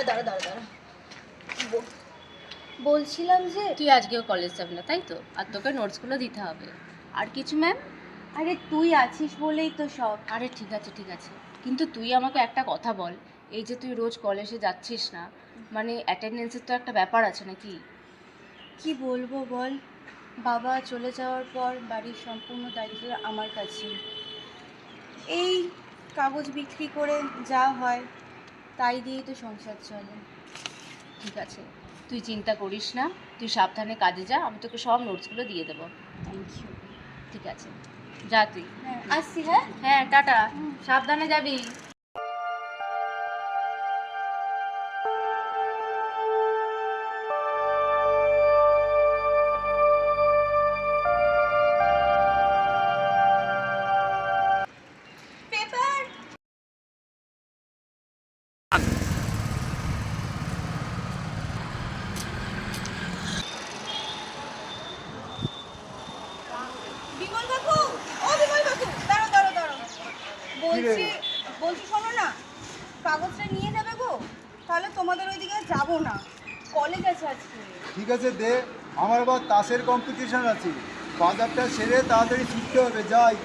দাঁড়া দাঁড়া দাঁড়া দাঁড়া বলছিলাম যে তুই আজকেও কলেজ যাবি না তাই তো? আর তোকে নোটসগুলো দিতে হবে। আর কিছু ম্যাম? আরে তুই আছিস বলেই তো সব। আরে ঠিক আছে ঠিক আছে, কিন্তু তুই আমাকে একটা কথা বল, এই যে তুই রোজ কলেজে যাচ্ছিস না, মানে অ্যাটেন্ডেন্সের তো একটা ব্যাপার আছে নাকি? কি বলবো বল, বাবা চলে যাওয়ার পর বাড়ির সম্পূর্ণ দায়িত্ব আমার কাছে। এই কাগজ বিক্রি করে যা হয় তাই দিয়েই তো সংসার চলে। ঠিক আছে, তুই চিন্তা করিস না, তুই সাবধানে কাজে যা, আমি তোকে সব নোটসগুলো দিয়ে দেবো। Thank you. ঠিক আছে, যা তুই। হ্যাঁ আসছি। হ্যাঁ হ্যাঁ টাটা, সাবধানে যাবি। পেপার বিমল কাকু, ও বিমল কাকু, দাঁড়াও দাঁড়াও দাঁড়াও। বলছি বলছি শোনো না, কাগজটা নিয়ে যাবে গো, তাহলে তোমাদের ওইদিকে যাবো না, কলেজ আছে আজকে। ঠিক আছে দে, আমার আবার তাসের কম্পিটিশন আছে, বাজারটা সেরে তাড়াতাড়ি ছুটতে হবে, যাই।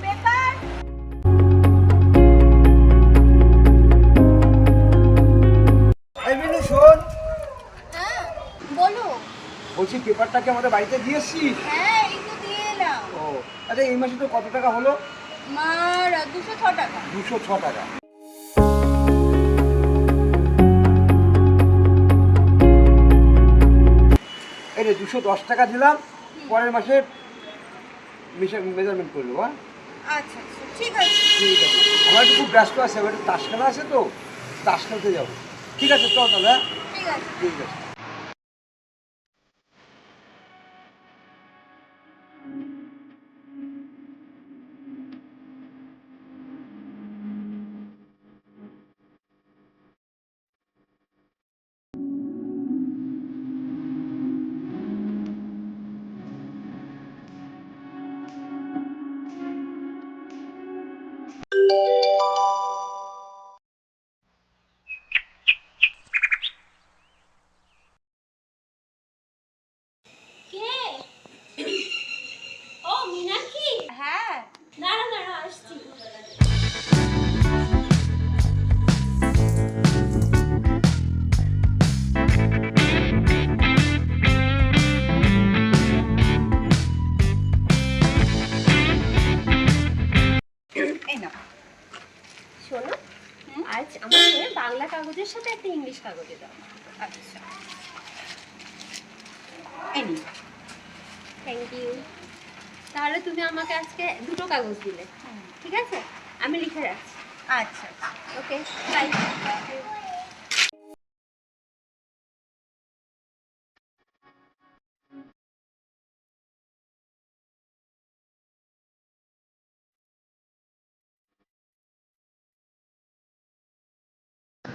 পেপার এই মিনু শোন, হ্যাঁ বলো। বলছি পেপারটা কি আমাদের বাড়িতে দিয়ে এসছিস? হ্যাঁ এই তো দিয়ে এলাম। ও আচ্ছা, এই মাসে তো কত টাকা হলো? মার 206 টাকা। 206 টাকা। এই রে 210 টাকা দিলাম, পরের মাসে মেজারমেন্ট করলো। হ্যাঁ আচ্ছা আচ্ছা ঠিক আছে। ঠিক আছে, আমার একটু খুব ব্যস্ত আছে, আমার একটু তাস খেলা আছে, তো তাস খেলতে যাবো। ঠিক আছে চল তাহলে। হ্যাঁ ঠিক আছে। ঠিক আছে। কে? ও মীনাক্ষী, হ্যাঁ দাঁড়া দাঁড়া আসছি। এই না শোনো, আজ আমাকে বাংলা কাগজের সাথে একটা ইংলিশ কাগজে দাও। আচ্ছা এই নি। Thank you. তাহলে তুমি আমাকে আজকে দুটো কাগজ দিলে, ঠিক আছে? আমি লিখে রাখছি। আচ্ছা আচ্ছা ওকে বাই।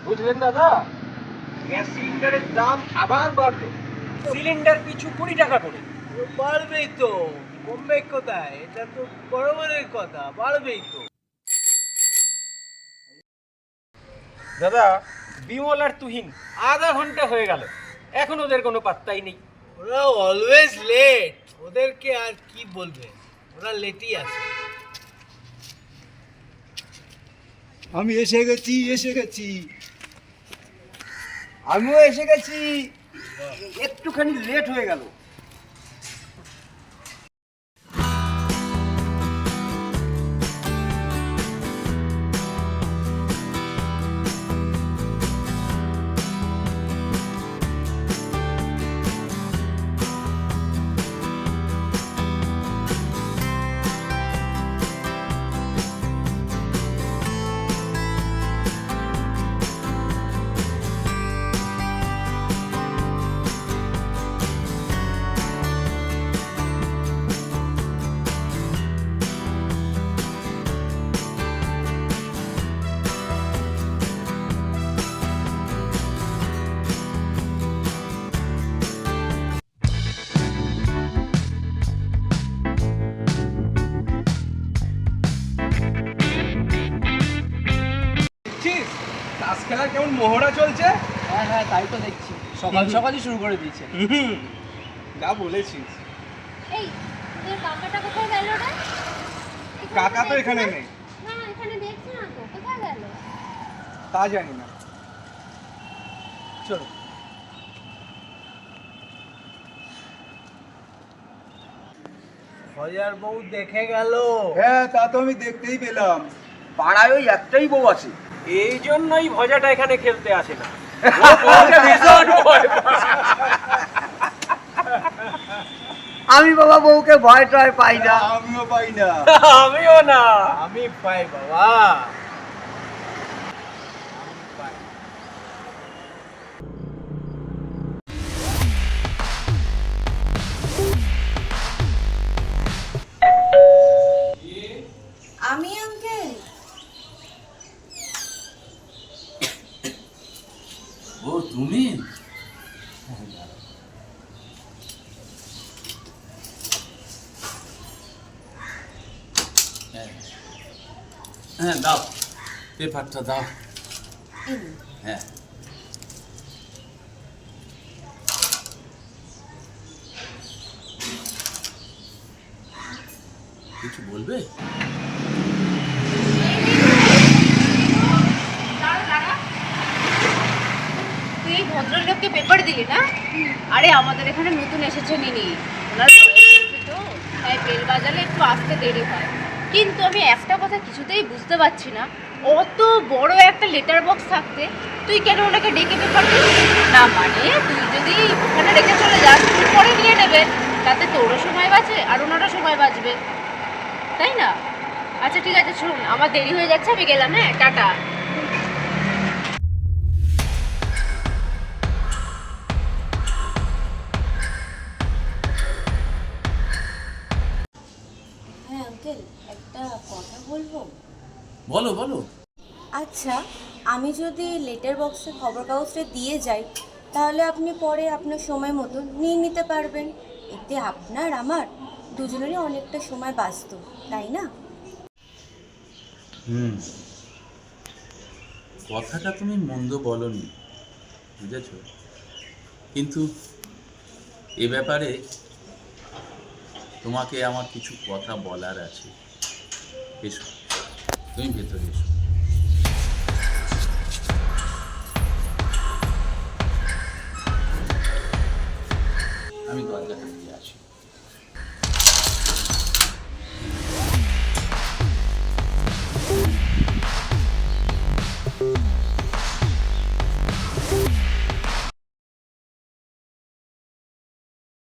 বুঝলেন দাদা, গ্যাস সিলিন্ডারের দাম আবার বাড়লো, সিলিন্ডার পিছু 20 টাকা করে। বাড়বেই তো, কমবে কোথায়? এটা তো বরাবরের কথা, বাড়বেই তো। দাদা, বিমল আর তুহিন আধা ঘন্টা হয়ে গেল, এখন ওদের কোনো পাত্তাই নেই। ওরা অলওয়েজ লেট, ওদেরকে আর কি বলবে, ওরা লেটই আছে। আমি এসে গেছি, এসে গেছি। আমিও এসে গেছি, একটুখানি লেট হয়ে গেল। তাস খেলার কেমন মহড়া চলছে? হ্যাঁ হ্যাঁ, তাই তো দেখছি, সকাল সকালই শুরু করে দিয়েছে। যা বলেছিস। এই তোর কাকাটা কোথায় গেল রে? কাকা তো এখানে নেই। না এখানে দেখছি না তো, কোথায় গেল? তা জানি না। চলো। ভজার বউ দেখে গেল। হ্যাঁ, তা তো আমি দেখতেই পেলাম। পাড়ায় ওই একটাই বউ আছে। এই জন্যই ভজাটা এখানে খেলতে আসে না। আমি বাবা বউকে ভয় টয় পাই না। আমিও পাই না। আমিও না। আমি পাই বাবা। আমি আঙ্কেল। ও তুমি? হ্যাঁ দাও, পেপারটা দাও। হ্যাঁ কিছু বলবে? তুই এই ভদ্রলোককে পেপার দিলি না? আরে আমাদের এখানে নতুন এসেছেন ইনি, ওনার বয়স হয়েছে তো, তাই বেল বাজালে একটু আসতে দেরি হয়। কিন্তু আমি একটা কথা কিছুতেই বুঝতে পারছি না, অত বড় একটা লেটার বক্স থাকতে তুই কেন ওনাকে ডেকে পেপার দিস না? মানে তুই যদি ওখানে রেখে চলে যাস, তুই পরে নিয়ে নেবে, তাতে তোরও সময় বাঁচে আর ওনারও সময় বাঁচবে, তাই না? আচ্ছা ঠিক আছে, শুন, আমার দেরি হয়ে যাচ্ছে, আমি গেলাম, হ্যাঁ, টাটা। হ্যাঁ আঙ্কেল, একটা কথা বলবো। বলো বলো। আচ্ছা, আমি যদি লেটার বক্সে খবর কাগজটা দিয়ে যাই, তাহলে আপনি পরে আপনার সময় মতো নিয়ে নিতে পারবেন। এতে আপনার আমার দুজনেরই অনেকটা সময় বাঁচত, তাই না? কথাটা তুমি মন্দ বলনি, বুঝেছ? কিন্তু এ ব্যাপারে তোমাকে আমার কিছু কথা বলার আছে। এসো, তুমি ভেতরে এসো। আমি দরজাটা দিয়ে আসি।